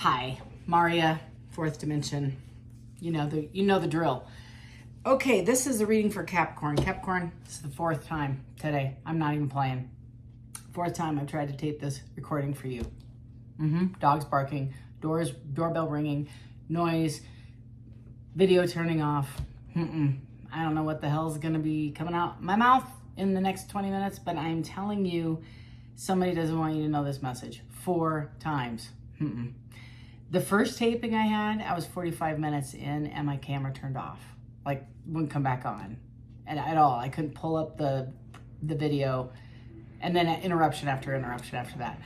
Hi, Maria, fourth dimension. You know the drill. Okay, this is a reading for Capricorn. Capricorn, this is the fourth time today. I'm not even playing. Fourth time I've tried to tape this recording for you. Dogs barking, doorbell ringing, noise, video turning off. I don't know what the hell is going to be coming out my mouth in the next 20 minutes, but I'm telling you, somebody doesn't want you to know this message. 4 times. The first taping I had, I was 45 minutes in and my camera turned off. Like, wouldn't come back on at all. I couldn't pull up the video, and then interruption after interruption after that.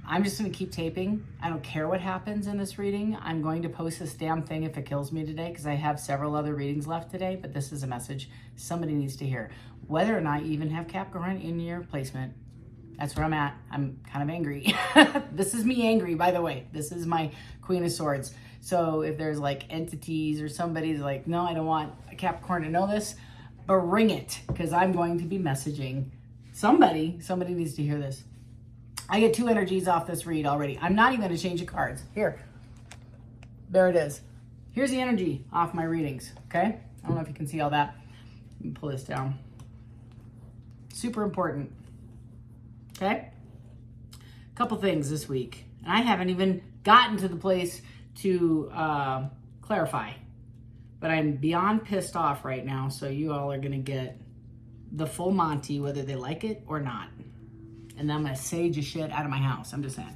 I'm just going to keep taping. I don't care what happens in this reading. I'm going to post this damn thing if it kills me today, because I have several other readings left today, but this is a message somebody needs to hear. Whether or not you even have Capricorn in your placement, that's where I'm at. I'm kind of angry. This is me angry, by the way. This is my Queen of Swords. So if there's like entities or somebody's like, no, I don't want a Capricorn to know this, bring it, because I'm going to be messaging somebody. Somebody needs to hear this. I get 2 energies off this read already. I'm not even going to change the cards. Here. There it is. Here's the energy off my readings, okay? I don't know if you can see all that. Let me pull this down. Super important. Okay? Couple things this week. And I haven't even gotten to the place to clarify. But I'm beyond pissed off right now, so you all are going to get the full Monty, whether they like it or not. And then I'm going to sage a shit out of my house. I'm just saying.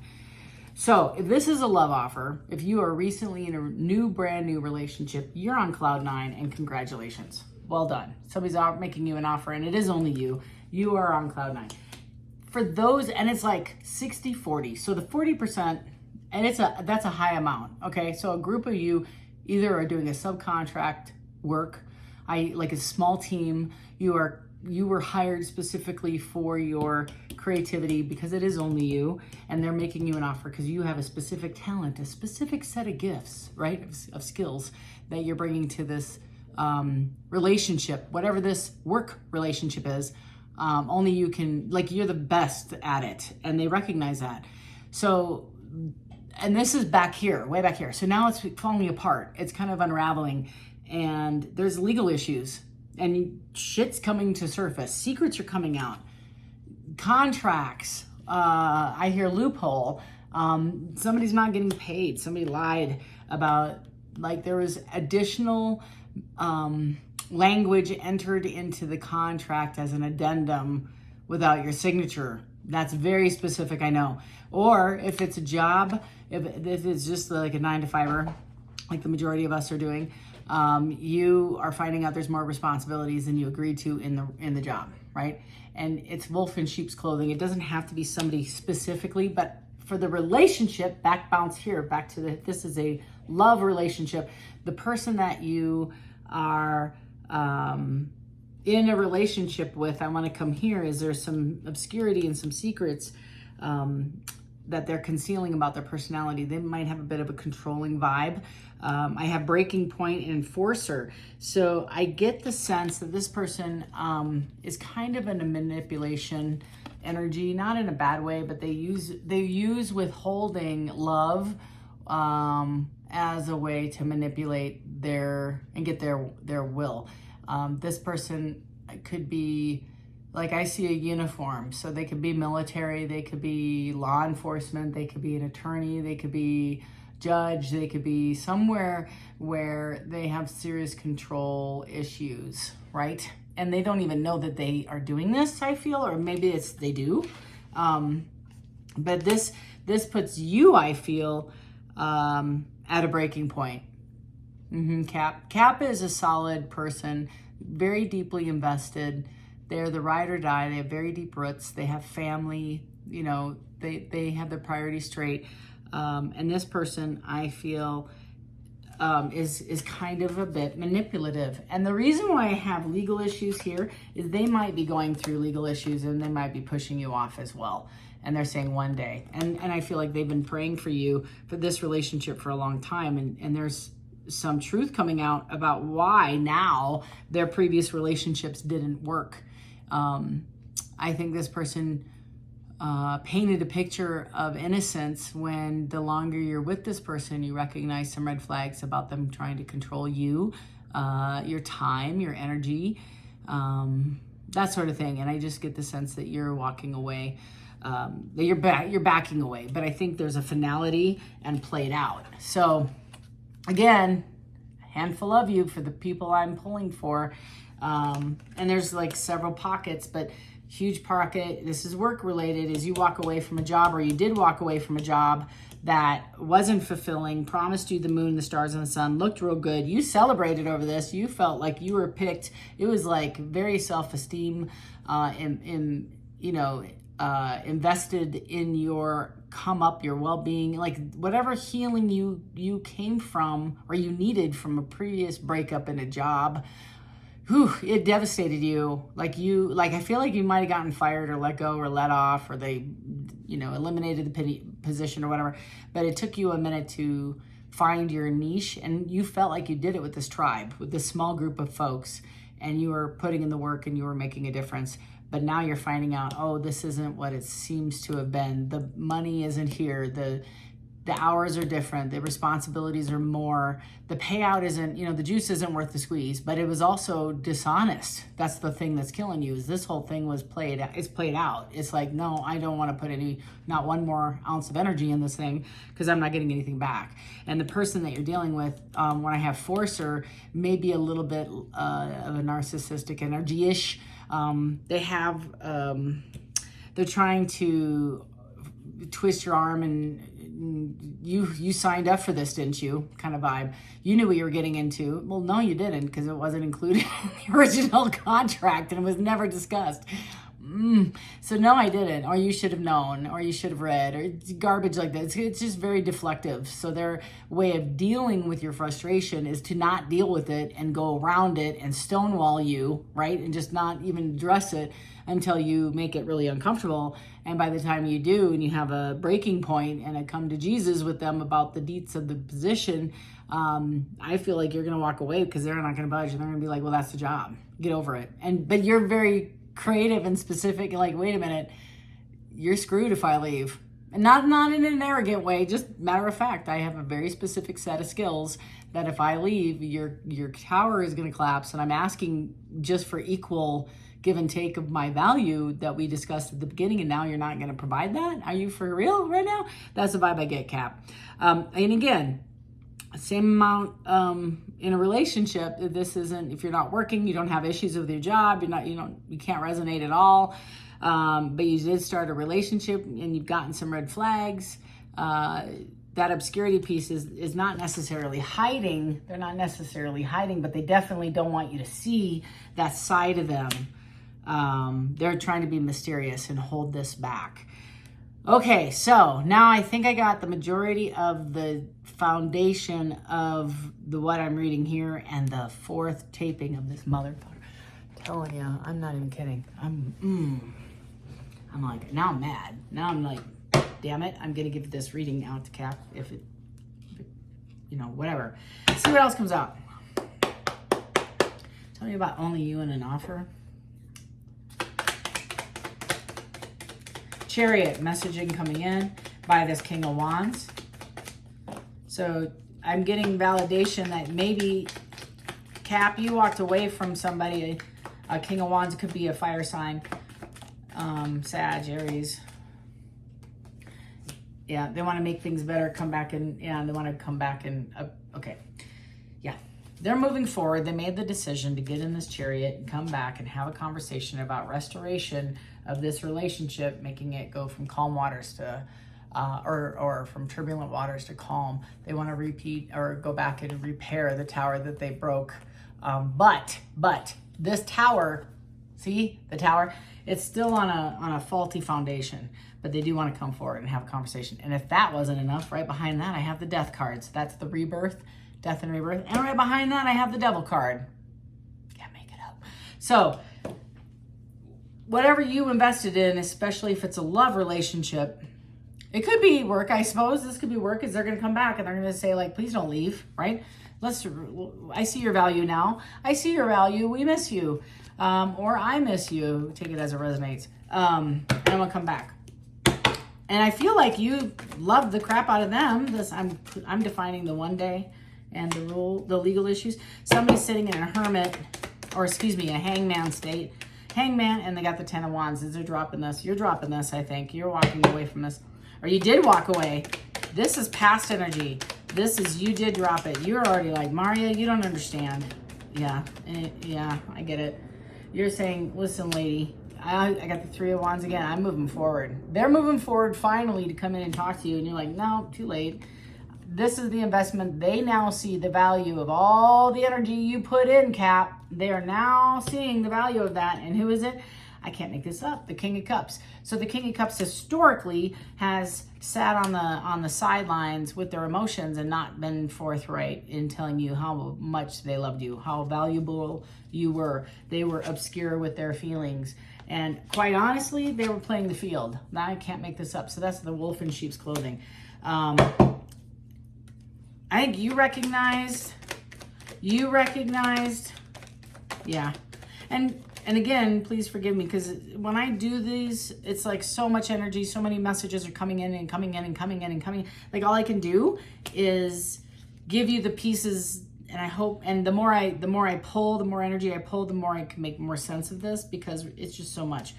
So if this is a love offer, if you are recently in a brand new relationship, you're on cloud 9, and congratulations. Well done. Somebody's making you an offer, and it is only you. You are on cloud 9. For those, and it's like 60-40. So the 40%, and that's a high amount. Okay, so a group of you either are doing a subcontract work, like a small team. You were hired specifically for your creativity because it is only you, and they're making you an offer because you have a specific talent, a specific set of gifts, right, of skills that you're bringing to this relationship, whatever this work relationship is. Only you can, like, you're the best at it, and they recognize that. So, and this is back here, way back here. So now it's falling apart. It's kind of unraveling, and there's legal issues, and shit's coming to surface. Secrets are coming out. Contracts. I hear loophole. Somebody's not getting paid. Somebody lied about, like, there was additional language entered into the contract as an addendum without your signature. That's very specific, I know. Or if it's a job, if it's just like a 9-to-5er, like the majority of us are doing, you are finding out there's more responsibilities than you agreed to in the job, right? And it's wolf in sheep's clothing. It doesn't have to be somebody specifically, but for the relationship, back to this is a love relationship. The person that you are in a relationship with, I want to come here, is there some obscurity and some secrets that they're concealing about their personality. They might have a bit of a controlling vibe. I have breaking point and enforcer. So I get the sense that this person is kind of in a manipulation energy, not in a bad way, but they use withholding love as a way to manipulate and get their will. This person could be, like, I see a uniform, so they could be military, they could be law enforcement, they could be an attorney, they could be judge, they could be somewhere where they have serious control issues, right? And they don't even know that they are doing this, I feel, or maybe they do. But this puts you, I feel, at a breaking point. Cap is a solid person, very deeply invested. They're the ride or die. They have very deep roots. They have family. You know, they have their priorities straight. And this person, I feel, is kind of a bit manipulative. And the reason why I have legal issues here is they might be going through legal issues, and they might be pushing you off as well. And they're saying one day. And I feel like they've been praying for you for this relationship for a long time. And there's some truth coming out about why now their previous relationships didn't work. I think this person painted a picture of innocence, when the longer you're with this person, you recognize some red flags about them trying to control you, your time, your energy, that sort of thing. And I just get the sense that you're walking away, that you're backing away. But I think there's a finality and played out. So again, a handful of you for the people I'm pulling for. And there's like several pockets, but huge pocket, this is work related, is you walk away from a job, or you did walk away from a job that wasn't fulfilling, promised you the moon, the stars, and the sun, looked real good. You celebrated over this. You felt like you were picked. It was like very self-esteem, invested in your come up, your well-being, like whatever healing you came from or you needed from a previous breakup in a job. Whew, it devastated you. I feel like you might have gotten fired or let go or let off, or they, eliminated the position or whatever. But it took you a minute to find your niche, and you felt like you did it with this tribe, with this small group of folks, and you were putting in the work and you were making a difference. But now you're finding out, oh, this isn't what it seems to have been. The money isn't here. The hours are different. The responsibilities are more. The payout isn't, the juice isn't worth the squeeze, but it was also dishonest. That's the thing that's killing you, is this whole thing was played out. It's like, no, I don't want to put not one more ounce of energy in this thing, because I'm not getting anything back. And the person that you're dealing with, when I have forcer, may be a little bit of a narcissistic energy-ish. They're trying to twist your arm, and you signed up for this, didn't you? Kind of vibe. You knew what you were getting into. Well, no, you didn't, because it wasn't included in the original contract, and it was never discussed. So no, I didn't, or you should have known, or you should have read, or garbage like that. It's just very deflective. So their way of dealing with your frustration is to not deal with it and go around it and stonewall you, right? And just not even address it until you make it really uncomfortable. And by the time you do, and you have a breaking point and a come to Jesus with them about the deets of the position, I feel like you're going to walk away, because they're not going to budge, and they're going to be like, well, that's the job. Get over it. But you're very creative and specific, like, wait a minute, you're screwed if I leave. And not in an arrogant way, just matter of fact, I have a very specific set of skills that if I leave, your tower is going to collapse, and I'm asking just for equal give and take of my value that we discussed at the beginning, and now you're not going to provide that? Are you for real right now? That's the vibe I get, Cap. And again, same amount in a relationship. This isn't, if you're not working, you don't have issues with your job, you can't resonate at all, but you did start a relationship and you've gotten some red flags. That obscurity piece is not necessarily hiding. They're not necessarily hiding, but they definitely don't want you to see that side of them. They're trying to be mysterious and hold this back. Okay, so now I think I got the majority of the foundation of what I'm reading here, and the fourth taping of this motherfucker. I'm telling you, I'm not even kidding. I'm like, now I'm mad. Now I'm like, damn it, I'm gonna give this reading now to Cap, if it whatever. See what else comes out. Tell me about only you and an offer. Chariot, messaging coming in by this King of Wands. So I'm getting validation that maybe, Cap, you walked away from somebody. A King of Wands could be a fire sign. Sag, Aries. Yeah, they want to make things better, come back and, they want to come back and, okay. Yeah, they're moving forward. They made the decision to get in this chariot and come back and have a conversation about restoration of this relationship, making it go from calm waters to, or from turbulent waters to calm. They want to repeat or go back and repair the tower that they broke. But this tower, see the tower, it's still on a faulty foundation, but they do want to come forward and have a conversation. And if that wasn't enough, right behind that, I have the death cards. That's the rebirth, death and rebirth. And right behind that, I have the devil card. Can't make it up. So whatever you invested in, especially if it's a love relationship, it could be work, I suppose. This could be work, because they're going to come back and they're going to say, like, please don't leave, right? I see your value now. I see your value. We miss you. Or I miss you. Take it as it resonates. And I'm going to come back. And I feel like you love the crap out of them. I'm defining the one day and the legal issues. Somebody's sitting in a hermit, or excuse me, a hangman state. Hangman, and they got the 10 of Wands. They're dropping this. You're dropping this, I think. You're walking away from this. Or you did walk away. This is past energy. This is, you did drop it. You're already like, Maria, you don't understand. Yeah, yeah, I get it. You're saying, listen, lady, I got the 3 of Wands again. I'm moving forward. They're moving forward finally to come in and talk to you. And you're like, no, too late. This is the investment. They now see the value of all the energy you put in, Cap. They are now seeing the value of that. And who is it? I can't make this up. The King of Cups. So the King of Cups historically has sat on the sidelines with their emotions and not been forthright in telling you how much they loved you, how valuable you were. They were obscure with their feelings. And quite honestly, they were playing the field. Now I can't make this up. So that's the wolf in sheep's clothing. I think you recognized, yeah. And again, please forgive me, because when I do these, it's like so much energy, so many messages are coming in and coming in and coming in and coming. Like all I can do is give you the pieces, and I hope, and the more I pull, the more energy I pull, the more I can make more sense of this, because it's just so much.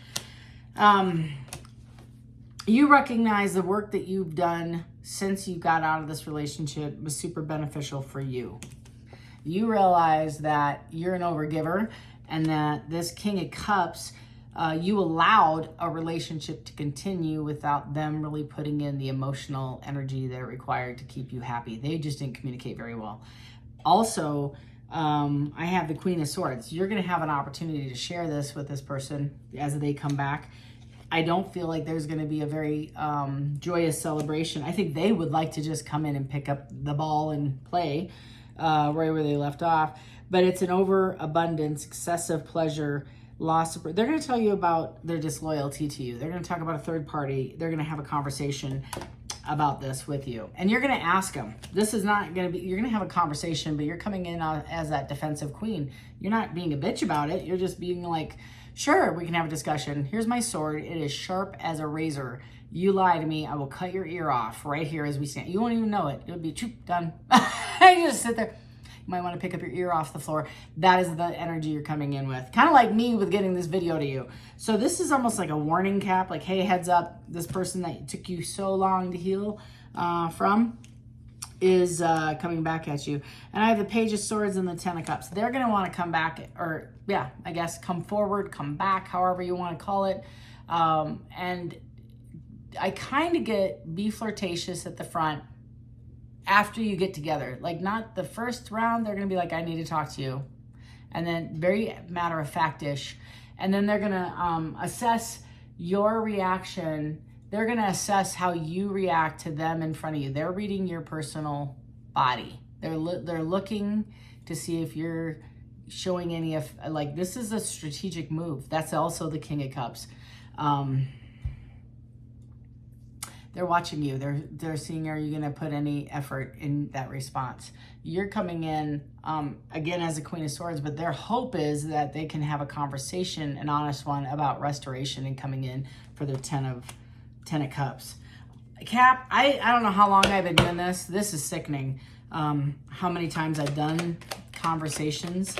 You recognize the work that you've done since you got out of this relationship was super beneficial for you. You realize that you're an overgiver, and that this King of Cups, you allowed a relationship to continue without them really putting in the emotional energy that it required to keep you happy. They just didn't communicate very well. Also, I have the Queen of Swords. You're going to have an opportunity to share this with this person as they come back. I don't feel like there's going to be a very joyous celebration. I think they would like to just come in and pick up the ball and play right where they left off. But it's an overabundance, excessive pleasure, loss of... They're going to tell you about their disloyalty to you. They're going to talk about a third party. They're going to have a conversation about this with you. And you're going to ask them. This is not going to be... You're going to have a conversation, but you're coming in as that defensive queen. You're not being a bitch about it. You're just being like, sure, we can have a discussion. Here's my sword. It is sharp as a razor. You lie to me, I will cut your ear off right here as we stand. You won't even know it. It'll be choop, done. You just sit there. You might want to pick up your ear off the floor. That is the energy you're coming in with. Kind of like me with getting this video to you. So this is almost like a warning cap. Like, hey, heads up, this person that took you so long to heal from is coming back at you. And I have the Page of Swords and the 10 of Cups. They're going to want to come back, or yeah, I guess come forward, come back, however you want to call it. And I kind of get, be flirtatious at the front after you get together. Like, not the first round, they're going to be like, I need to talk to you. And then very matter-of-fact-ish. And then they're going to assess your reaction. They're going to assess how you react to them in front of you. They're reading your personal body. They're looking to see if you're showing any of, like, this is a strategic move. That's also the King of Cups. They're watching you. They're seeing, are you going to put any effort in that response? You're coming in, again, as a Queen of Swords, but their hope is that they can have a conversation, an honest one, about restoration and coming in for their 10 of Cups. Cap, I don't know how long I've been doing this. This is sickening. How many times I've done conversations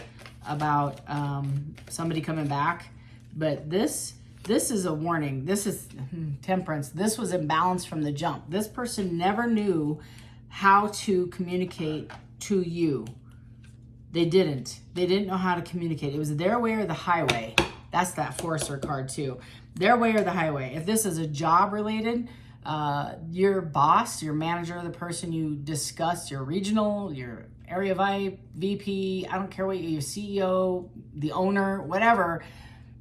about somebody coming back. But this is a warning. This is Temperance. This was imbalanced from the jump. This person never knew how to communicate to you. They didn't know how to communicate. It was their way or the highway. That's that Forcer card too. Their way or the highway. If this is a job related, your boss, your manager, the person you discuss, your regional, your area VP, I don't care what, your CEO, the owner, whatever.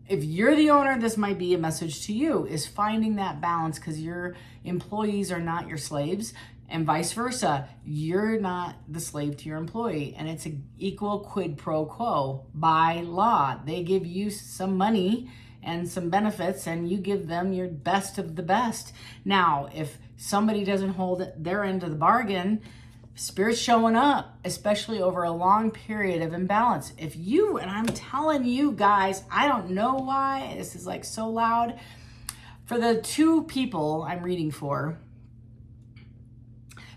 If you're the owner, this might be a message to you, is finding that balance, because your employees are not your slaves, and vice versa. You're not the slave to your employee, and it's an equal quid pro quo by law. They give you some money and some benefits, and you give them your best of the best. Now, if somebody doesn't hold their end of the bargain, Spirit's showing up, especially over a long period of imbalance. If you, and I'm telling you guys, I don't know why, this is like so loud, For the 2 people I'm reading for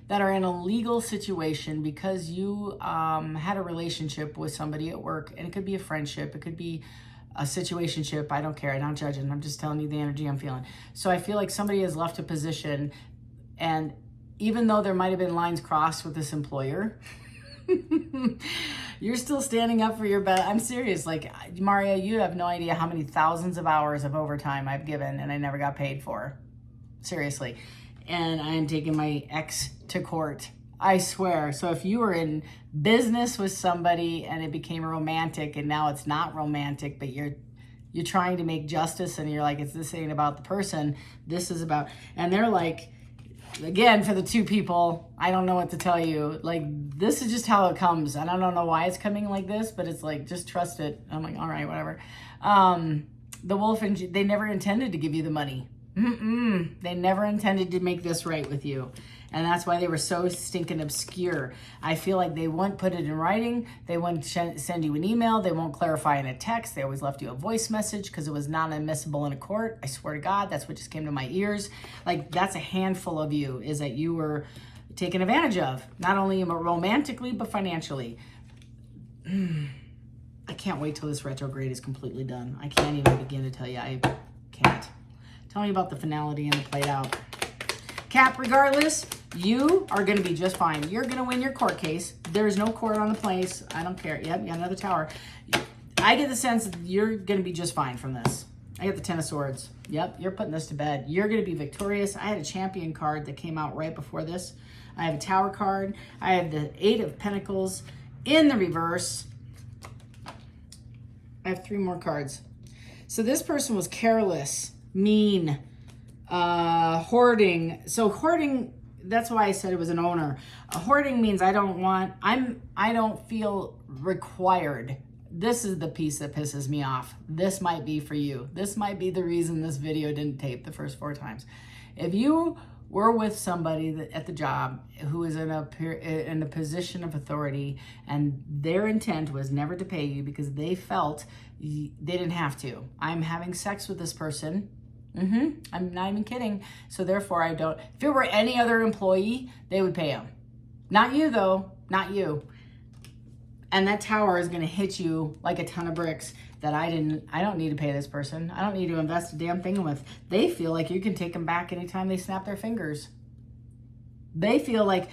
that are in a legal situation because you had a relationship with somebody at work, and it could be a friendship, it could be a situationship, I don't care, I'm not judging, I'm just telling you the energy I'm feeling. So I feel like somebody has left a position, and even though there might have been lines crossed with this employer, you're still standing up for your best. I'm serious. Like, Maria, you have no idea how many thousands of hours of overtime I've given and I never got paid for. Seriously. And I am taking my ex to court. I swear. So if you were in business with somebody and it became romantic and now it's not romantic, but you're trying to make justice and you're like, this ain't about the person. This is about, and they're like, again, for the 2 people, I don't know what to tell you. Like, this is just how it comes. And I don't know why it's coming like this, but it's like, just trust it. I'm like, all right, whatever. The wolf, and they never intended to give you the money. They never intended to make this right with you. And that's why they were so stinking obscure. I feel like they won't put it in writing. They won't send you an email. They won't clarify in a text. They always left you a voice message because it was not admissible in a court. I swear to God, that's what just came to my ears. Like, that's a handful of you, is that you were taken advantage of, not only romantically, but financially. I can't wait till this retrograde is completely done. I can't even begin to tell you. I can't. Tell me about the finality and the played out. Cap, regardless, you are going to be just fine. You're going to win your court case. There's no court on the place. I don't care. Yep, you got another tower. I get the sense that you're going to be just fine from this. I get the 10 of Swords. Yep, you're putting this to bed. You're going to be victorious. I had a champion card that came out right before this. I have a tower card. I have the 8 of Pentacles in the reverse. I have 3 more cards. So this person was careless, mean, hoarding. So hoarding, that's why I said it was an owner. Hoarding means I don't feel required. This is the piece that pisses me off. This might be for you. This might be the reason this video didn't tape the first 4 times. If you were with somebody at the job who is in a position of authority and their intent was never to pay you because they felt they didn't have to. I'm having sex with this person. I'm not even kidding. So therefore I don't. If it were any other employee, they would pay him. Not you though, not you. And that tower is going to hit you like a ton of bricks that I don't need to pay this person. I don't need to invest a damn thing with. They feel like you can take them back anytime they snap their fingers. They feel like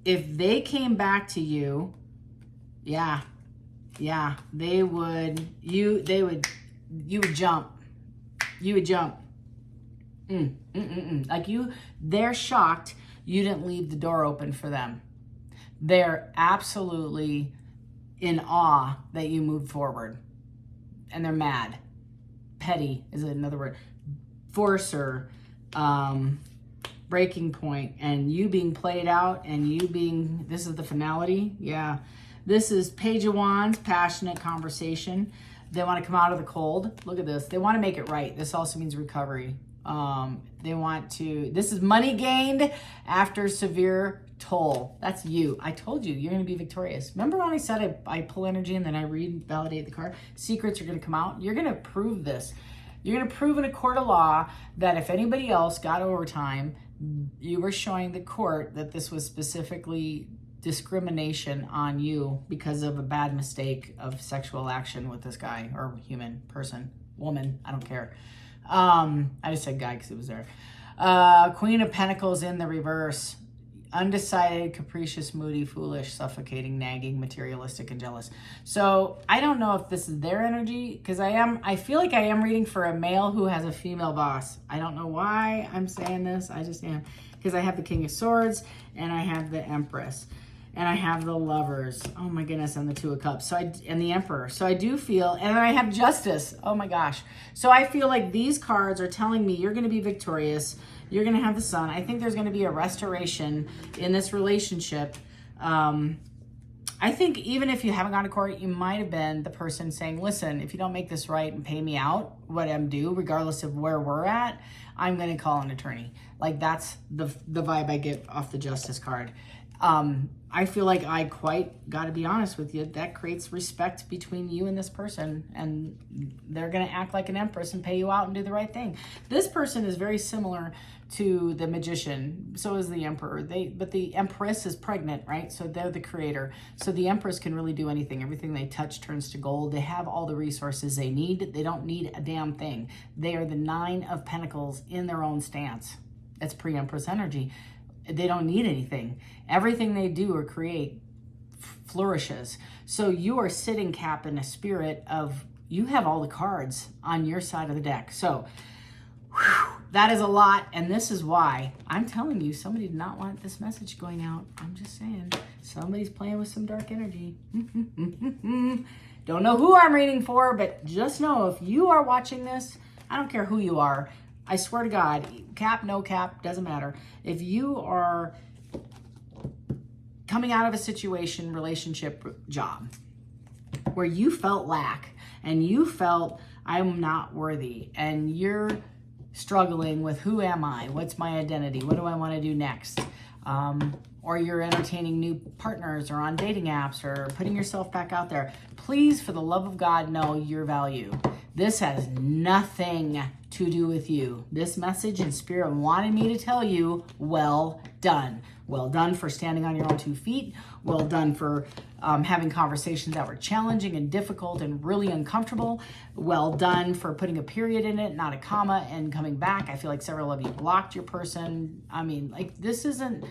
if they came back to you, yeah, they would, you would jump. You would jump. Like they're shocked you didn't leave the door open for them. They're absolutely in awe that you moved forward. And they're mad. Petty is another word. Forcer, breaking point, and you being played out, and you being, this is the finality. Yeah. This is Page of Wands, passionate conversation. They want to come out of the cold. Look at this. They want to make it right. This also means recovery. They want to, this is money gained after severe toll. That's you. I told you, you're going to be victorious. Remember when I said I pull energy and then I validate the card? Secrets are going to come out. You're going to prove this. You're going to prove in a court of law that if anybody else got overtime, you were showing the court that this was specifically discrimination on you because of a bad mistake of sexual action with this guy or human person, woman, I don't care. I just said guy because it was there. Queen of Pentacles in the reverse. Undecided, capricious, moody, foolish, suffocating, nagging, materialistic, and jealous. So I don't know if this is their energy because I feel like I am reading for a male who has a female boss. I don't know why I'm saying this. I just am, because I have the King of Swords and I have the Empress and I have the Lovers. Oh my goodness, and the Two of Cups. And the Emperor. So I do feel, and I have Justice. Oh my gosh. So I feel like these cards are telling me you're going to be victorious. You're going to have the Sun. I think there's going to be a restoration in this relationship. I think even if you haven't gone to court, you might have been the person saying, listen, if you don't make this right and pay me out what I'm due, regardless of where we're at, I'm going to call an attorney. Like, that's the vibe I get off the Justice card. I feel like I quite got to be honest with you. That creates respect between you and this person, and they're going to act like an empress and pay you out and do the right thing. This person is very similar to the magician. So is the emperor. But the empress is pregnant, right? So they're the creator. So the empress can really do anything. Everything they touch turns to gold. They have all the resources they need. They don't need a damn thing. They are the 9 of Pentacles in their own stance. That's pre-empress energy. They don't need anything. Everything they do or create flourishes. So you are sitting, Cap, in a spirit of, you have all the cards on your side of the deck. So that is a lot. And this is why I'm telling you, somebody did not want this message going out. I'm just saying, somebody's playing with some dark energy. Don't know who I'm reading for, but just know if you are watching this, I don't care who you are. I swear to God, cap, no cap, doesn't matter. If you are coming out of a situation, relationship, job, where you felt lack and you felt I'm not worthy and you're struggling with who am I? What's my identity? What do I want to do next? Or you're entertaining new partners or on dating apps or putting yourself back out there, please, for the love of God, know your value. This has nothing to do with you. This message in Spirit wanted me to tell you, well done. Well done for standing on your own 2 feet. Well done for having conversations that were challenging and difficult and really uncomfortable. Well done for putting a period in it, not a comma, and coming back. I feel like several of you blocked your person. I mean, like, this isn't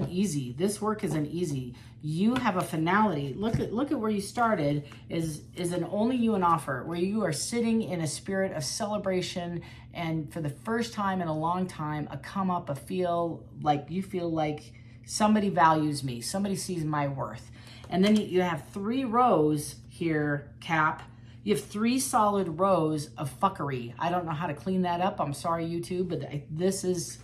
easy. This work isn't easy. You have a finality. Look at where you started is an only you an offer, where you are sitting in a spirit of celebration, and for the first time in a long time, a come up, you feel like somebody values me, somebody sees my worth. And then you have 3 rows here, Cap. You have 3 solid rows of fuckery. I don't know how to clean that up. I'm sorry, YouTube, but this is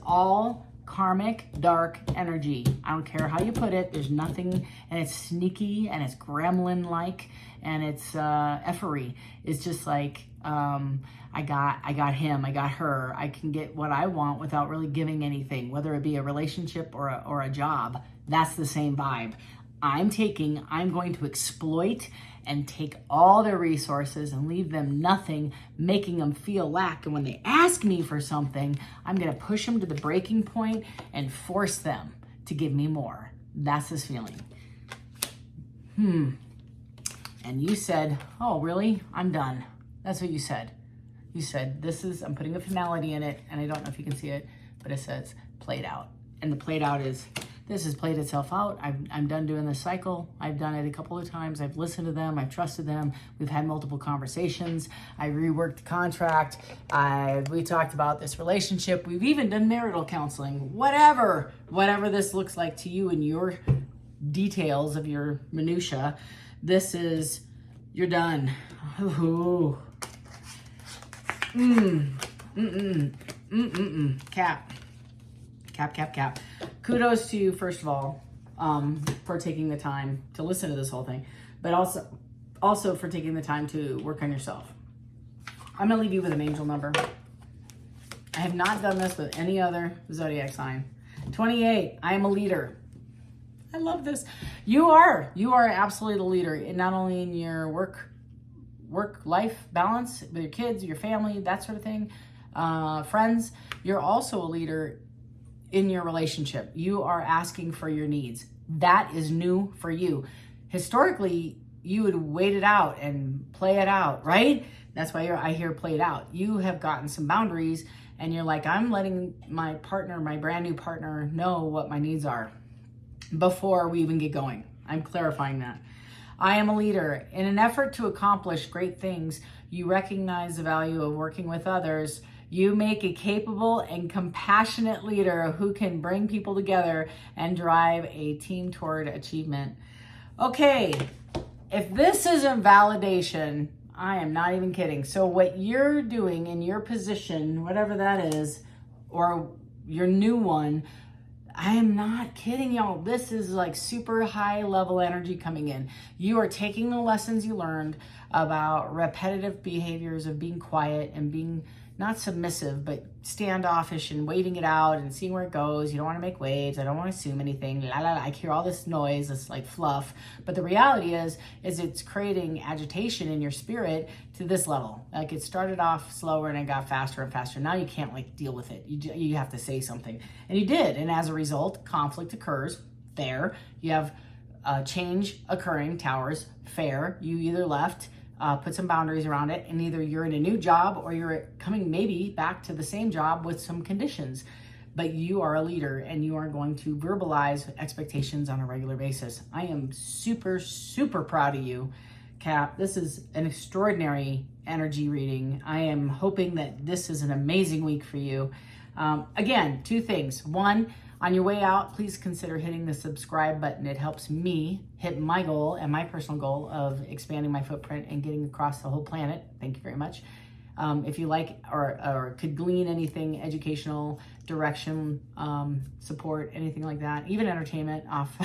all karmic dark energy. I don't care how you put it. There's nothing, and it's sneaky and it's gremlin-like and it's effery. It's just like, I got him, I got her. I can get what I want without really giving anything, whether it be a relationship or a job. That's the same vibe. I'm going to exploit and take all their resources and leave them nothing, making them feel lack. And when they ask me for something, I'm going to push them to the breaking point and force them to give me more. That's this feeling. And you said, oh, really? I'm done. That's what you said. You said, I'm putting a finality in it, and I don't know if you can see it, but it says played out. And the played out is, this has played itself out. I'm done doing this cycle. I've done it a couple of times. I've listened to them. I've trusted them. We've had multiple conversations. I reworked the contract. We talked about this relationship. We've even done marital counseling. Whatever this looks like to you and your details of your minutia, you're done. Ooh. Cap. Kudos to you, first of all, for taking the time to listen to this whole thing, but also for taking the time to work on yourself. I'm going to leave you with an angel number. I have not done this with any other zodiac sign. 28, I am a leader. I love this. You are absolutely the leader, not only in your work-life balance with your kids, your family, that sort of thing, friends. You're also a leader in your relationship. You are asking for your needs. That is new for you. Historically, you would wait it out and play it out, right? That's why I hear played out. You have gotten some boundaries and you're like, I'm letting my brand new partner know what my needs are before we even get going. I'm clarifying that. I am a leader. In an effort to accomplish great things, you recognize the value of working with others. You make a capable and compassionate leader who can bring people together and drive a team toward achievement. Okay, if this isn't validation, I am not even kidding. So what you're doing in your position, whatever that is, or your new one, I am not kidding, y'all. This is like super high level energy coming in. You are taking the lessons you learned about repetitive behaviors of being quiet and being not submissive, but standoffish and waiting it out and seeing where it goes. You don't want to make waves. I don't want to assume anything. La, la, la. I hear all this noise, this like fluff. But the reality is it's creating agitation in your spirit to this level. Like it started off slower and it got faster and faster. Now you can't like deal with it. You have to say something. And you did. And as a result, conflict occurs. Fair. You have change occurring, towers. Fair. You either left, put some boundaries around it, and either you're in a new job or you're coming maybe back to the same job with some conditions. But you are a leader and you are going to verbalize expectations on a regular basis. I am super, super proud of you, Cap. This is an extraordinary energy reading. I am hoping that this is an amazing week for you. Again, two things. One, on your way out, please consider hitting the subscribe button. It helps me hit my goal and my personal goal of expanding my footprint and getting across the whole planet. Thank you very much. If you like or could glean anything educational, direction, support, anything like that, even entertainment off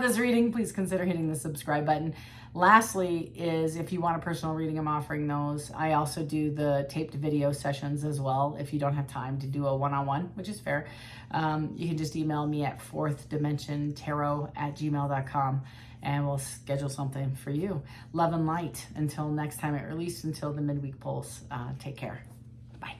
this reading, please consider hitting the subscribe button. Lastly is if you want a personal reading, I'm offering those. I also do the taped video sessions as well. If you don't have time to do a one-on-one, which is fair, you can just email me at fourthdimensiontarot@gmail.com and we'll schedule something for you. Love and light until next time it released, until the midweek pulse. Take care. Bye.